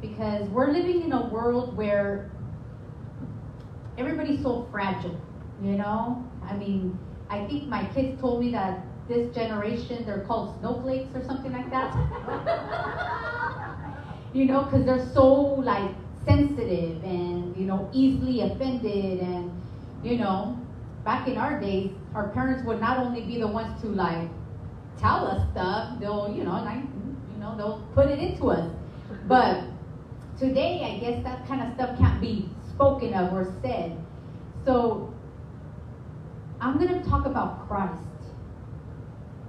because we're living in a world where everybody's so fragile, you know? I mean, I think my kids told me that this generation, they're called snowflakes or something like that. You know, because they're so, like, sensitive and, you know, easily offended. And, you know, back in our days, our parents would not only be the ones to, like, tell us stuff, they'll, you know, like, you know, they'll put it into us. But today, I guess that kind of stuff can't be spoken of or said. So I'm going to talk about Christ,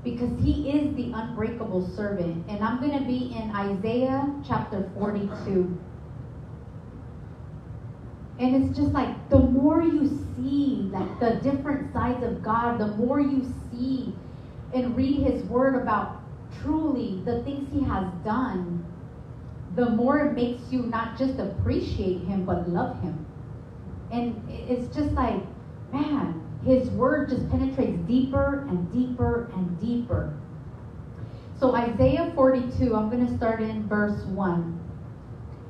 because he is the unbreakable servant. And I'm going to be in Isaiah chapter 42. And it's just like, the more you see like the different sides of God, the more you see and read his word about truly the things he has done, the more it makes you not just appreciate him, but love him. And it's just like, man, his word just penetrates deeper and deeper and deeper. So Isaiah 42, I'm going to start in verse 1.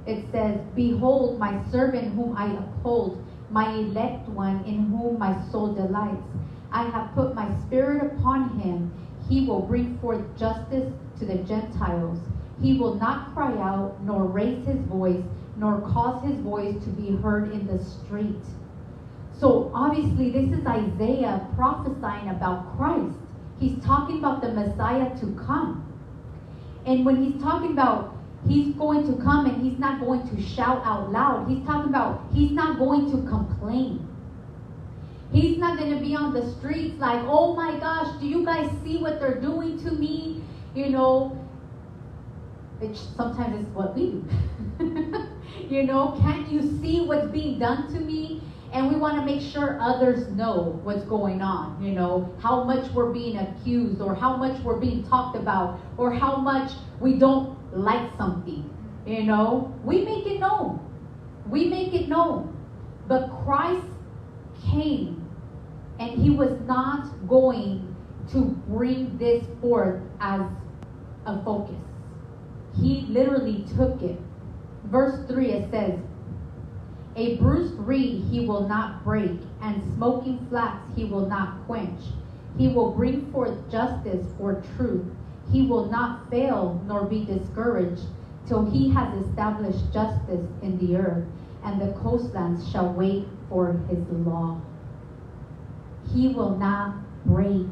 It says, "Behold, my servant whom I uphold, my elect one in whom my soul delights. I have put my spirit upon him. He will bring forth justice to the Gentiles. He will not cry out, nor raise his voice, nor cause his voice to be heard in the street." So obviously this is Isaiah prophesying about Christ. He's talking about the Messiah to come. And when he's talking about he's going to come and he's not going to shout out loud, he's talking about he's not going to complain. He's not going to be on the streets like, "Oh my gosh, do you guys see what they're doing to me?" You know, which sometimes is what we do. You know, "Can't you see what's being done to me?" And we want to make sure others know what's going on, you know, how much we're being accused, or how much we're being talked about, or how much we don't like something, you know. We make it known. We make it known. But Christ came, and he was not going to bring this forth as a focus. He literally took it. Verse 3, it says, "A bruised reed he will not break, and smoking flax he will not quench. He will bring forth justice for truth. He will not fail nor be discouraged till he has established justice in the earth, and the coastlands shall wait for his law." He will not break.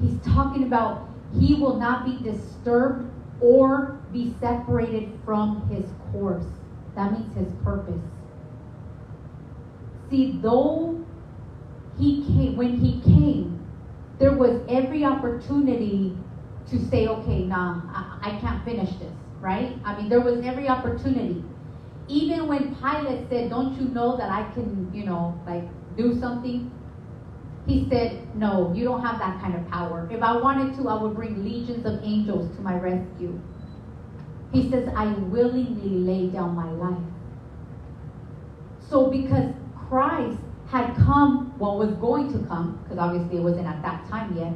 He's talking about he will not be disturbed or be separated from his course. That means his purpose. See, though when he came, there was every opportunity to say, "Okay, nah, I can't finish this," right? I mean, there was every opportunity. Even when Pilate said, "Don't you know that I can, you know, like do something?" He said, "No, you don't have that kind of power. If I wanted to, I would bring legions of angels to my rescue." He says, "I willingly lay down my life." So because Christ had come, well, was going to come, because obviously it wasn't at that time yet.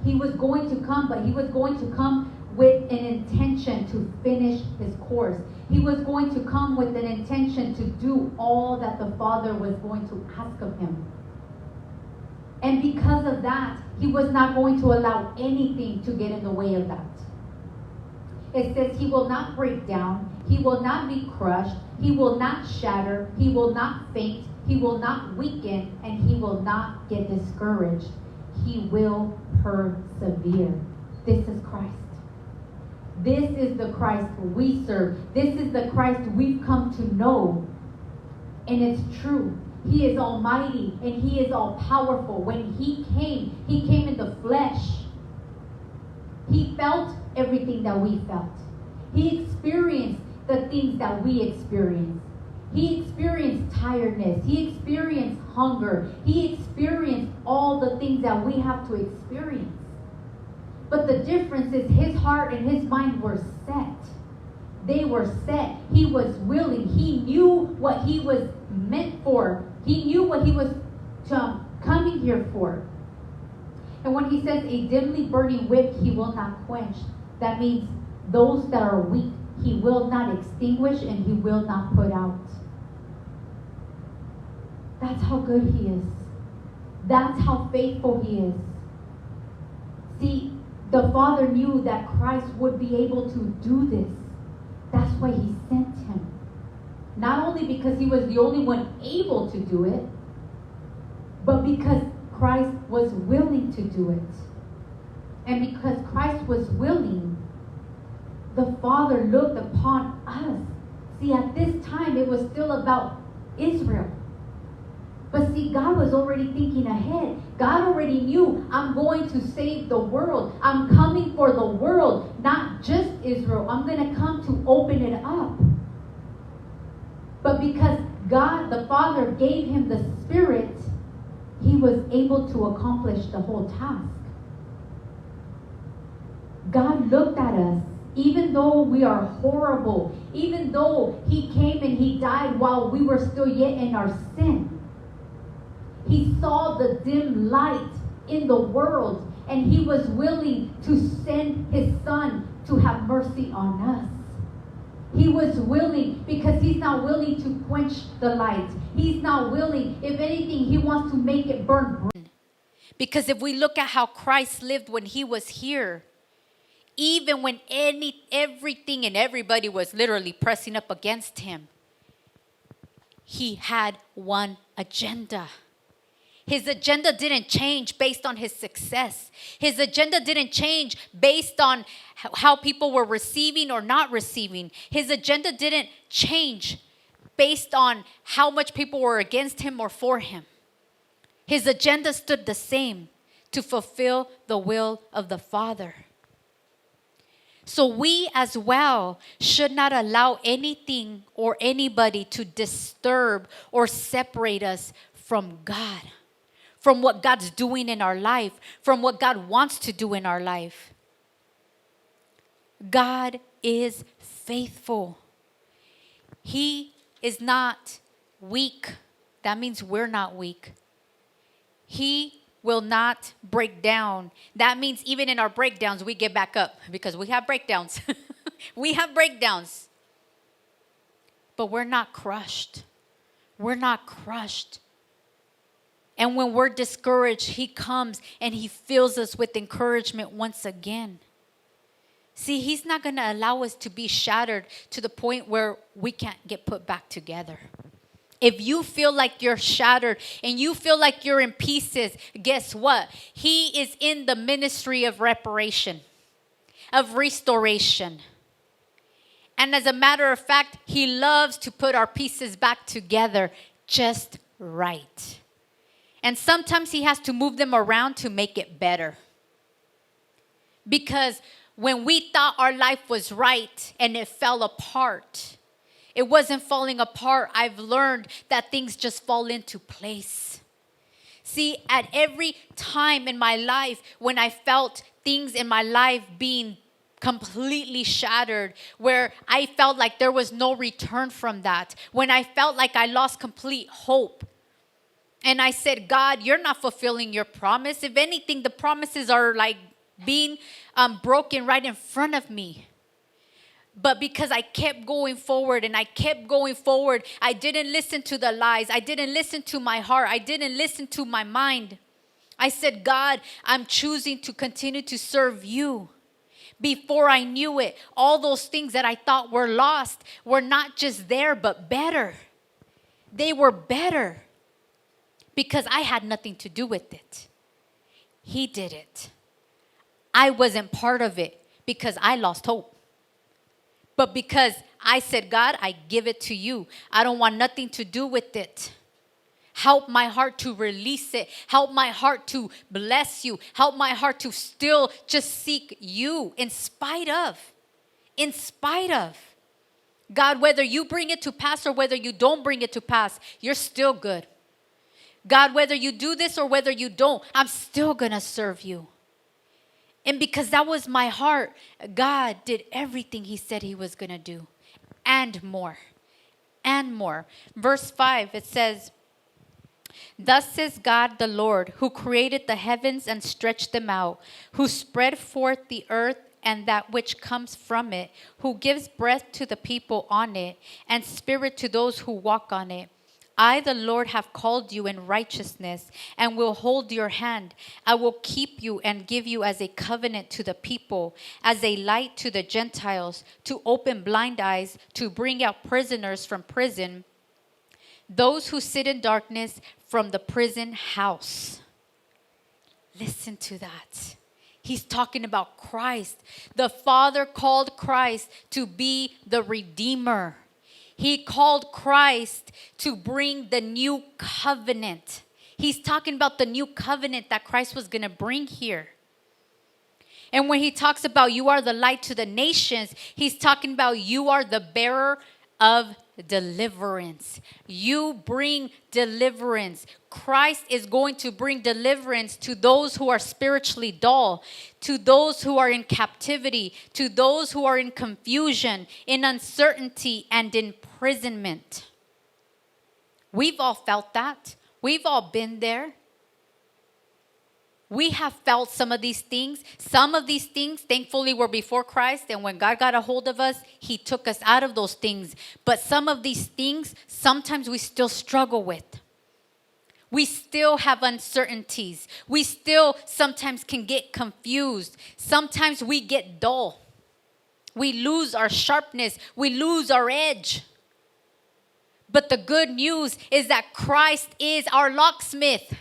He was going to come, but he was going to come with an intention to finish his course. He was going to come with an intention to do all that the Father was going to ask of him. And because of that, he was not going to allow anything to get in the way of that. It says he will not break down, he will not be crushed, he will not shatter, he will not faint, he will not weaken, and he will not get discouraged. He will persevere. This is Christ. This is the Christ we serve. This is the Christ we've come to know. And it's true. He is almighty and he is all powerful. When he came in the flesh. He felt everything that we felt. He experienced the things that we experienced. He experienced tiredness. He experienced hunger. He experienced all the things that we have to experience. But the difference is his heart and his mind were set. They were set. He was willing. He knew what he was meant for. He knew what he was coming here for. And when he says a dimly burning wick he will not quench, that means those that are weak He will not extinguish and He will not put out. That's how good He is. That's how faithful He is. See, the Father knew that Christ would be able to do this. That's why He sent Him. Not only because He was the only one able to do it, but because Christ was willing to do it. And because Christ was willing, the Father looked upon us. See, at this time, it was still about Israel. But see, God was already thinking ahead. God already knew, I'm going to save the world. I'm coming for the world, not just Israel. I'm going to come to open it up. But because God, the Father, gave Him the Spirit, He was able to accomplish the whole task. God looked at us, even though we are horrible, even though He came and He died while we were still yet in our sin. He saw the dim light in the world, and He was willing to send His Son to have mercy on us. He was willing, because He's not willing to quench the light. He's not willing. If anything, He wants to make it burn. Because if we look at how Christ lived when He was here, even when everything and everybody was literally pressing up against Him, He had one agenda. His agenda didn't change based on His success. His agenda didn't change based on how people were receiving or not receiving. His agenda didn't change based on how much people were against Him or for Him. His agenda stood the same, to fulfill the will of the Father. So we as well should not allow anything or anybody to disturb or separate us from God, from what God's doing in our life, from what God wants to do in our life. God is faithful. He is not weak. That means we're not weak. He will not break down. That means even in our breakdowns, we get back up, because we have breakdowns. We have breakdowns. But we're not crushed. We're not crushed. And when we're discouraged, He comes and He fills us with encouragement once again. See, He's not going to allow us to be shattered to the point where we can't get put back together. If you feel like you're shattered and you feel like you're in pieces, guess what? He is in the ministry of reparation, of restoration. And as a matter of fact, He loves to put our pieces back together just right. And sometimes He has to move them around to make it better. Because when we thought our life was right and it fell apart, it wasn't falling apart. I've learned that things just fall into place. See, at every time in my life when I felt things in my life being completely shattered, where I felt like there was no return from that, when I felt like I lost complete hope, and I said, God, you're not fulfilling your promise. If anything, the promises are like being broken right in front of me. But because I kept going forward and I kept going forward, I didn't listen to the lies. I didn't listen to my heart. I didn't listen to my mind. I said, God, I'm choosing to continue to serve you. Before I knew it, all those things that I thought were lost were not just there, but better. They were better. Because I had nothing to do with it. He did it. I wasn't part of it because I lost hope. But because I said, God, I give it to you. I don't want nothing to do with it. Help my heart to release it. Help my heart to bless you. Help my heart to still just seek you in spite of. In spite of. God, whether you bring it to pass or whether you don't bring it to pass, you're still good. God, whether you do this or whether you don't, I'm still going to serve you. And because that was my heart, God did everything He said He was going to do. And more. And more. Verse 5, it says, Thus says God the Lord, who created the heavens and stretched them out, who spread forth the earth and that which comes from it, who gives breath to the people on it, and spirit to those who walk on it. I, the Lord, have called you in righteousness and will hold your hand. I will keep you and give you as a covenant to the people, as a light to the Gentiles, to open blind eyes, to bring out prisoners from prison, those who sit in darkness from the prison house. Listen to that. He's talking about Christ. The Father called Christ to be the Redeemer. He called Christ to bring the new covenant. He's talking about the new covenant that Christ was going to bring here. And when he talks about you are the light to the nations, he's talking about you are the bearer of deliverance. You bring deliverance. Christ is going to bring deliverance to those who are spiritually dull, to those who are in captivity, to those who are in confusion, in uncertainty, and imprisonment. We've all felt that. We've all been there. We have felt some of these things. Some of these things, thankfully, were before Christ. And when God got a hold of us, he took us out of those things. But some of these things, sometimes we still struggle with. We still have uncertainties. We still sometimes can get confused. Sometimes we get dull. We lose our sharpness. We lose our edge. But the good news is that Christ is our locksmith.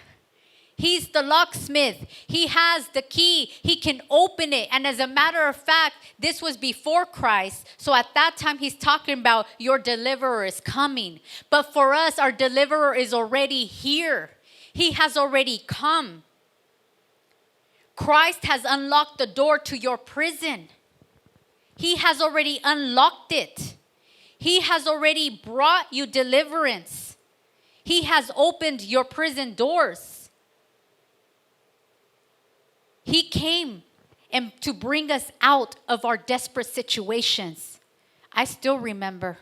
He's the locksmith. He has the key. He can open it. And as a matter of fact, this was before Christ. So at that time, he's talking about your deliverer is coming. But for us, our deliverer is already here. He has already come. Christ has unlocked the door to your prison. He has already unlocked it. He has already brought you deliverance. He has opened your prison doors. He came to bring us out of our desperate situations. I still remember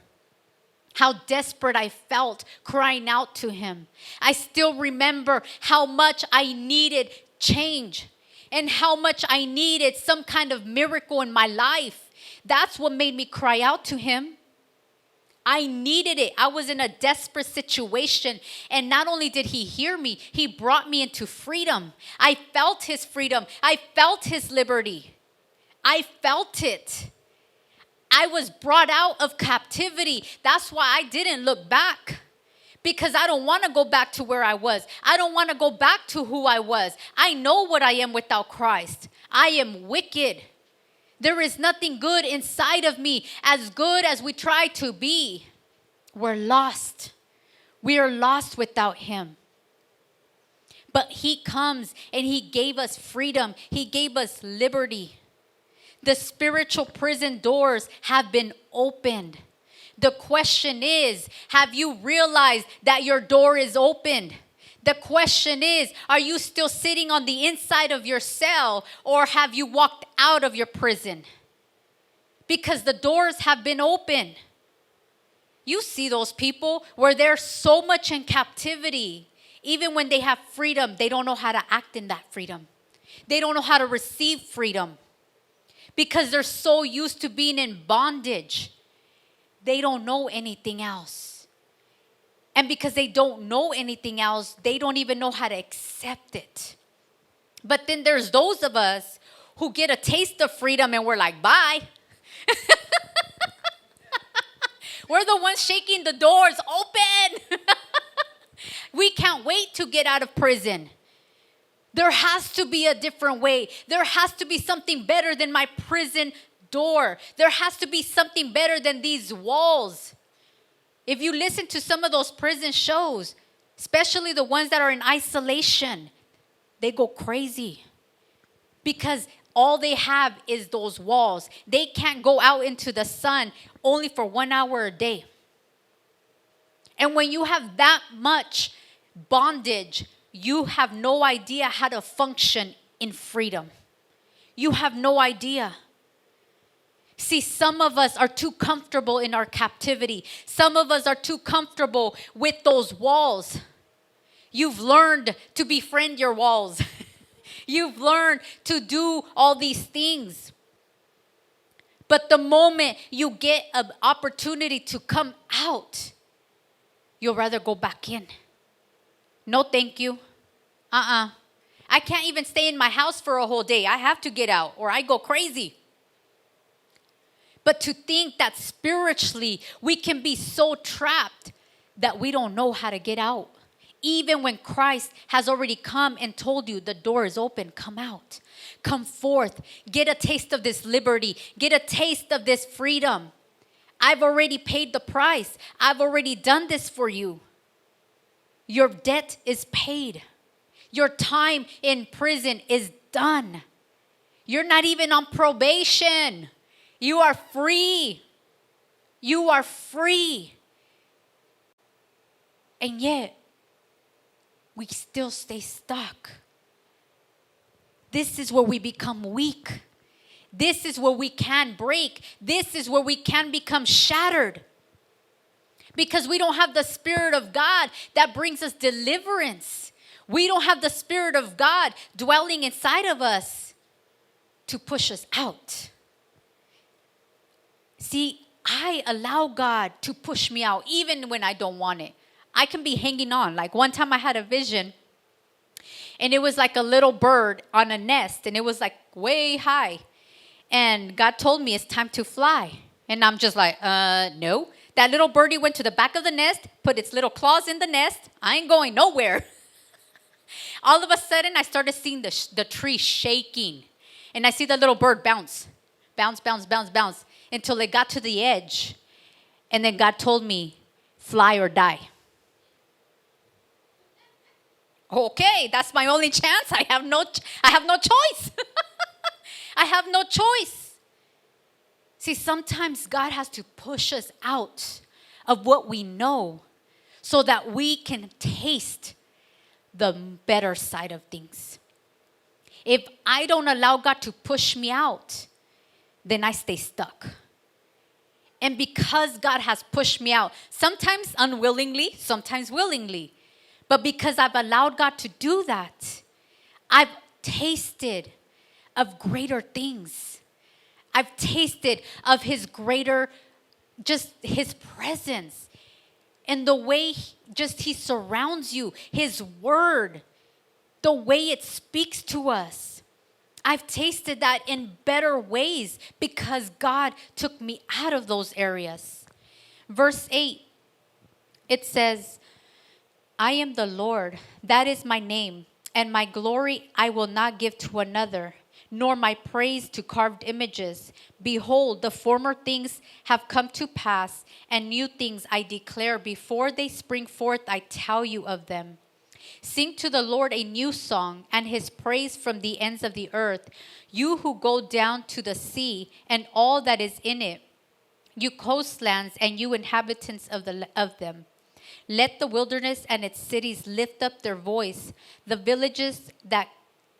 how desperate I felt crying out to him. I still remember how much I needed change and how much I needed some kind of miracle in my life. That's what made me cry out to him. I needed it. I was in a desperate situation. And not only did he hear me, he brought me into freedom. I felt his freedom. I felt his liberty. I felt it. I was brought out of captivity. That's why I didn't look back. Because I don't want to go back to where I was. I don't want to go back to who I was. I know what I am without Christ. I am wicked. There is nothing good inside of me, as good as we try to be. We're lost. We are lost without him. But he comes and he gave us freedom. He gave us liberty. The spiritual prison doors have been opened. The question is, have you realized that your door is opened? The question is, are you still sitting on the inside of your cell, or have you walked out of your prison? Because the doors have been opened. You see those people where they're so much in captivity. Even when they have freedom, they don't know how to act in that freedom. They don't know how to receive freedom. Because they're so used to being in bondage. They don't know anything else. And because they don't know anything else, they don't even know how to accept it. But then there's those of us who get a taste of freedom and we're like, bye. We're the ones shaking the doors open. We can't wait to get out of prison. There has to be a different way. There has to be something better than my prison door. There has to be something better than these walls. If you listen to some of those prison shows, especially the ones that are in isolation, they go crazy. Because all they have is those walls. They can't go out into the sun only for 1 hour a day. And when you have that much bondage, you have no idea how to function in freedom. You have no idea. See, some of us are too comfortable in our captivity. Some of us are too comfortable with those walls. You've learned to befriend your walls. You've learned to do all these things. But the moment you get an opportunity to come out, you'll rather go back in. No, thank you. I can't even stay in my house for a whole day. I have to get out or I go crazy. But to think that spiritually we can be so trapped that we don't know how to get out. Even when Christ has already come and told you the door is open, come out. Come forth. Get a taste of this liberty. Get a taste of this freedom. I've already paid the price. I've already done this for you. Your debt is paid. Your time in prison is done. You're not even on probation. You are free. You are free. And yet, we still stay stuck. This is where we become weak. This is where we can break. This is where we can become shattered. Because we don't have the Spirit of God that brings us deliverance. We don't have the Spirit of God dwelling inside of us to push us out. See, I allow God to push me out even when I don't want it. I can be hanging on. Like one time I had a vision and it was like a little bird on a nest and it was like way high. And God told me it's time to fly. And I'm just like, no. That little birdie went to the back of the nest, put its little claws in the nest. I ain't going nowhere. All of a sudden, I started seeing the tree shaking. And I see the little bird bounce, bounce, bounce, bounce, bounce, until it got to the edge. And then God told me, fly or die. Okay, that's my only chance. I have no choice. I have no choice. See, sometimes God has to push us out of what we know so that we can taste the better side of things. If I don't allow God to push me out, then I stay stuck. And because God has pushed me out, sometimes unwillingly, sometimes willingly, but because I've allowed God to do that, I've tasted of greater things. I've tasted of His greater, just His presence. And the way He surrounds you, His word, the way it speaks to us. I've tasted that in better ways because God took me out of those areas. Verse 8, it says, I am the Lord, that is my name, and my glory I will not give to another, nor my praise to carved images. Behold, the former things have come to pass, and new things I declare. Before they spring forth, I tell you of them. Sing to the Lord a new song, and His praise from the ends of the earth. You who go down to the sea, and all that is in it, you coastlands, and you inhabitants of them. Let the wilderness and its cities lift up their voice. The villages that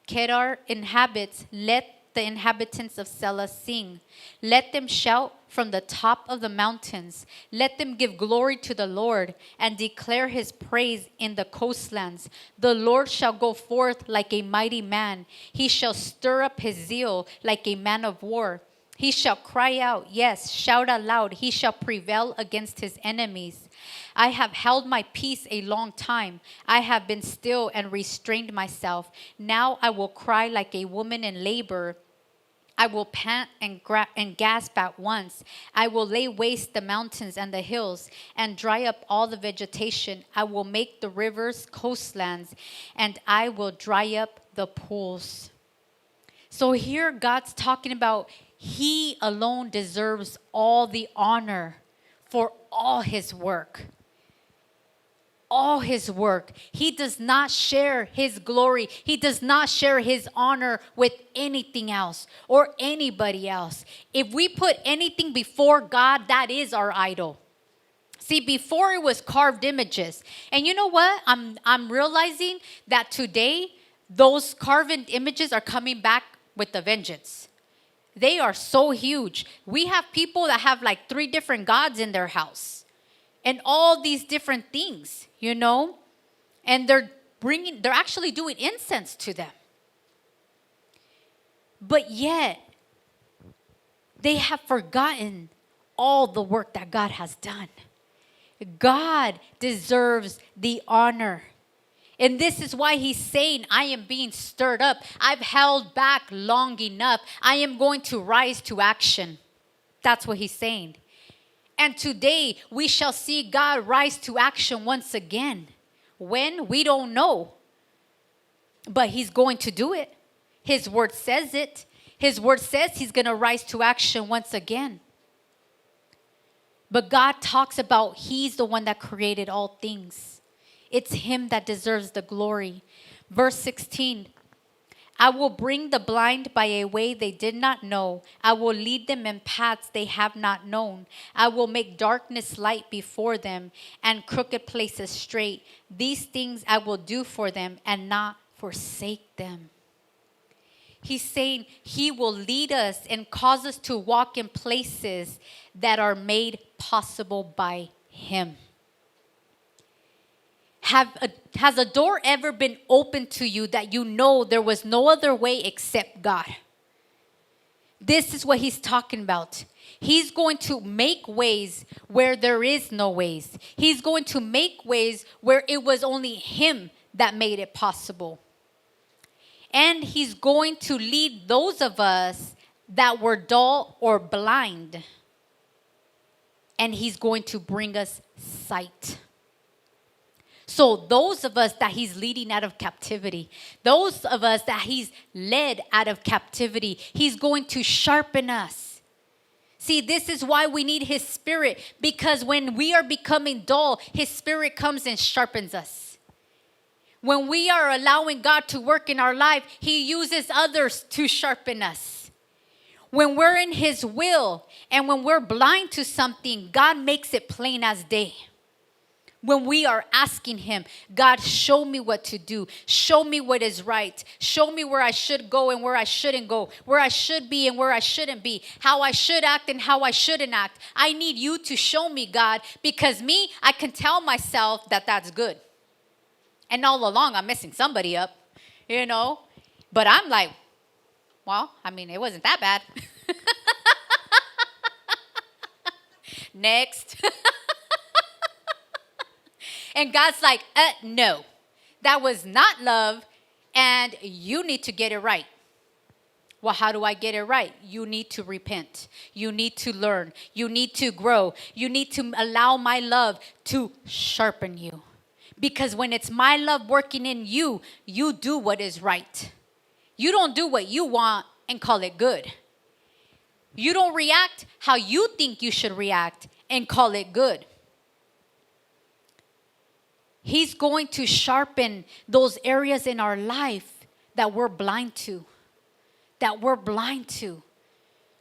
Kedar inhabits, let the inhabitants of Selah sing. Let them shout from the top of the mountains. Let them give glory to the Lord and declare His praise in the coastlands. The Lord shall go forth like a mighty man. He shall stir up His zeal like a man of war. He shall cry out, yes, shout aloud. He shall prevail against his enemies. I have held my peace a long time. I have been still and restrained myself. Now I will cry like a woman in labor. I will pant and gasp at once. I will lay waste the mountains and the hills and dry up all the vegetation. I will make the rivers coastlands, and I will dry up the pools. So here God's talking about He alone deserves all the honor for all His work. All His work. He does not share His glory. He does not share His honor with anything else or anybody else. If we put anything before God, that is our idol. See, before it was carved images. And you know what? I'm realizing that today, those carved images are coming back with a vengeance. They are so huge. We have people that have like 3 different gods in their house and all these different things, you know, and they're actually doing incense to them. But yet, They have forgotten all the work that God has done. God deserves the honor. And this is why he's saying, I am being stirred up. I've held back long enough. I am going to rise to action. That's what he's saying. And today we shall see God rise to action once again. When? We don't know. But he's going to do it. His word says it. His word says he's going to rise to action once again. But God talks about he's the one that created all things. It's him that deserves the glory. Verse 16. I will bring the blind by a way they did not know. I will lead them in paths they have not known. I will make darkness light before them and crooked places straight. These things I will do for them and not forsake them. He's saying he will lead us and cause us to walk in places that are made possible by him. Has a door ever been opened to you that you know there was no other way except God? This is what he's talking about. He's going to make ways where there is no ways. He's going to make ways where it was only him that made it possible. And he's going to lead those of us that were dull or blind. And he's going to bring us sight. So those of us that he's leading out of captivity, those of us that he's led out of captivity, he's going to sharpen us. See, this is why we need his spirit, because when we are becoming dull, his spirit comes and sharpens us. When we are allowing God to work in our life, he uses others to sharpen us. When we're in his will and when we're blind to something, God makes it plain as day. When we are asking him, God, show me what to do. Show me what is right. Show me where I should go and where I shouldn't go. Where I should be and where I shouldn't be. How I should act and how I shouldn't act. I need you to show me, God, because I can tell myself that that's good. And all along, I'm messing somebody up, But I'm like, well, it wasn't that bad. Next. And God's like, no, that was not love, and you need to get it right. Well, how do I get it right? You need to repent. You need to learn. You need to grow. You need to allow my love to sharpen you. Because when it's my love working in you, you do what is right. You don't do what you want and call it good. You don't react how you think you should react and call it good. He's going to sharpen those areas in our life that we're blind to.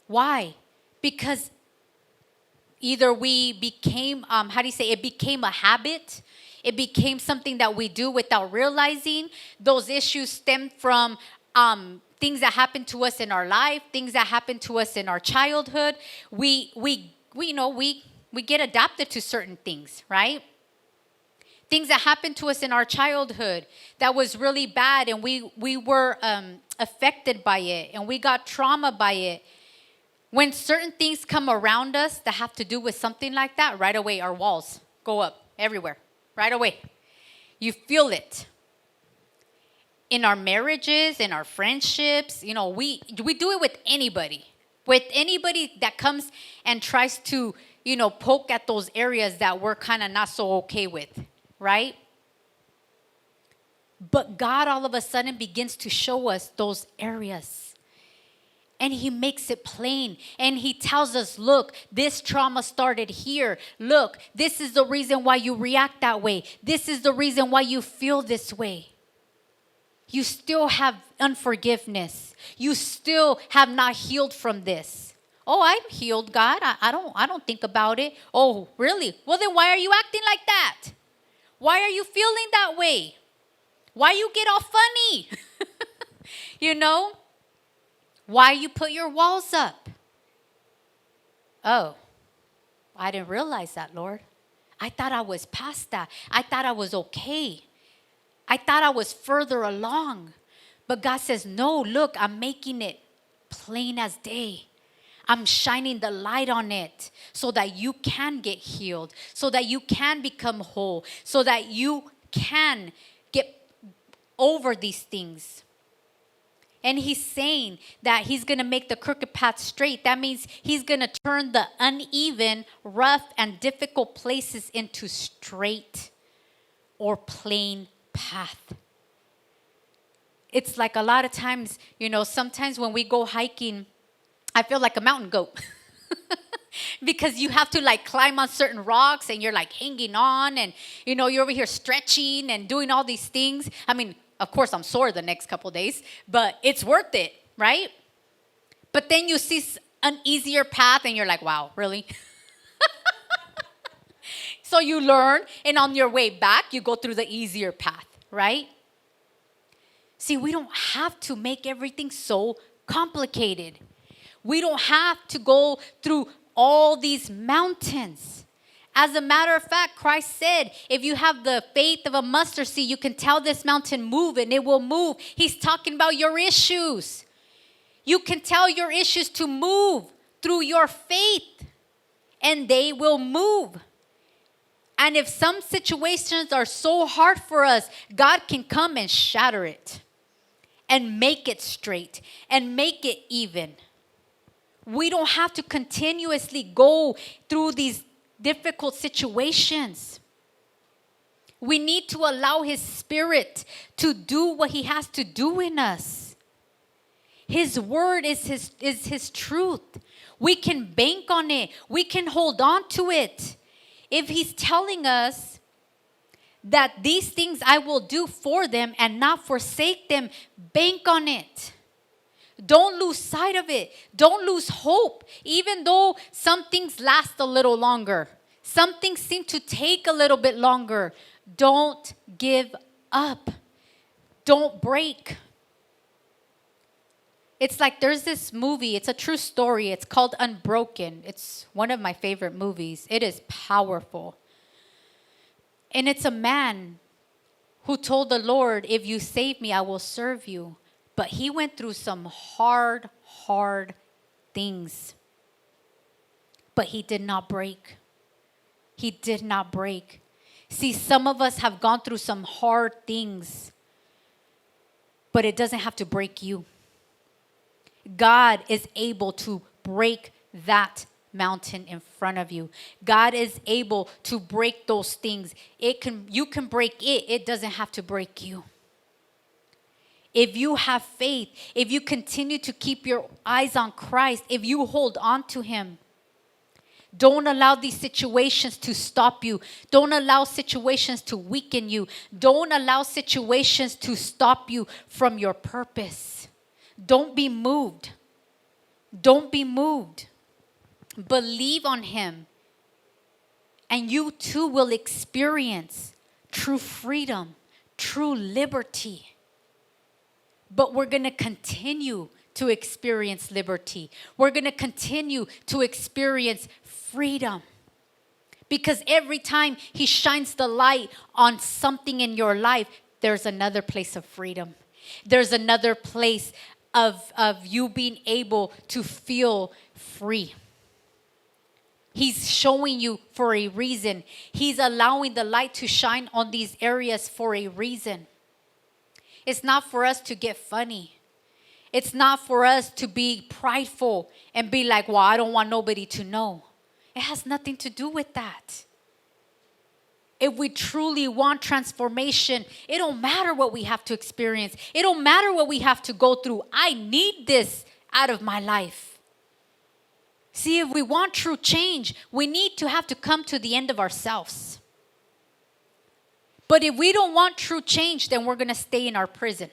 Why? Because either we became, it became a habit. It became something that we do without realizing. Those issues stem from things that happened to us in our life, things that happened to us in our childhood. We get adapted to certain things, right? Things that happened to us in our childhood that was really bad, and we were affected by it, and we got trauma by it. When certain things come around us that have to do with something like that, right away our walls go up everywhere. Right away. You feel it. In our marriages, in our friendships, we do it with anybody. With anybody that comes and tries to, poke at those areas that we're kind of not so okay with, right? But God all of a sudden begins to show us those areas. And he makes it plain. And he tells us, look, this trauma started here. Look, this is the reason why you react that way. This is the reason why you feel this way. You still have unforgiveness. You still have not healed from this. Oh, I'm healed, God. I don't think about it. Oh, really? Well, then why are you acting like that? Why are you feeling that way? Why you get all funny? Why you put your walls up? Oh, I didn't realize that, Lord. I thought I was past that. I thought I was okay. I thought I was further along. But God says, no, look, I'm making it plain as day. I'm shining the light on it so that you can get healed, so that you can become whole, so that you can get over these things. And he's saying that he's going to make the crooked path straight. That means he's going to turn the uneven, rough, and difficult places into straight or plain path. It's like a lot of times, sometimes when we go hiking, I feel like a mountain goat. Because you have to climb on certain rocks and you're hanging on and, you're over here stretching and doing all these things. I mean, of course, I'm sore the next couple days, but it's worth it, right? But then you see an easier path and you're like, wow, really? So you learn, and on your way back, you go through the easier path, right? See, we don't have to make everything so complicated. We don't have to go through all these mountains. As a matter of fact, Christ said, if you have the faith of a mustard seed, you can tell this mountain move and it will move. He's talking about your issues. You can tell your issues to move through your faith and they will move. And if some situations are so hard for us, God can come and shatter it and make it straight and make it even. We don't have to continuously go through these difficult situations. We need to allow His Spirit to do what He has to do in us. His word is His truth. We can bank on it. We can hold on to it. If He's telling us that these things I will do for them and not forsake them, bank on it. Don't lose sight of it. Don't lose hope. Even though some things last a little longer. Some things seem to take a little bit longer. Don't give up. Don't break. It's like there's this movie. It's a true story. It's called Unbroken. It's one of my favorite movies. It is powerful. And it's a man who told the Lord, if you save me, I will serve you. But he went through some hard things. But he did not break. He did not break. See, some of us have gone through some hard things. But it doesn't have to break you. God is able to break that mountain in front of you. God is able to break those things. You can break it. It doesn't have to break you. If you have faith, if you continue to keep your eyes on Christ, if you hold on to Him, don't allow these situations to stop you. Don't allow situations to weaken you. Don't allow situations to stop you from your purpose. Don't be moved. Don't be moved. Believe on Him, and you too will experience true freedom, true liberty. But we're going to continue to experience liberty. We're going to continue to experience freedom. Because every time He shines the light on something in your life, there's another place of freedom. There's another place of you being able to feel free. He's showing you for a reason. He's allowing the light to shine on these areas for a reason. It's not for us to get funny. It's not for us to be prideful and be like, well, I don't want nobody to know. It has nothing to do with that. If we truly want transformation, it don't matter what we have to experience. It don't matter what we have to go through. I need this out of my life. See, if we want true change, we need to have to come to the end of ourselves. But if we don't want true change, then we're going to stay in our prison.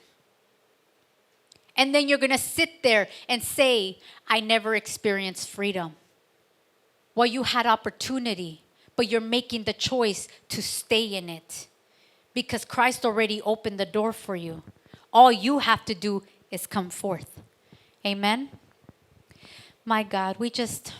And then you're going to sit there and say, I never experienced freedom. Well, you had opportunity, but you're making the choice to stay in it. Because Christ already opened the door for you. All you have to do is come forth. Amen. My God, we just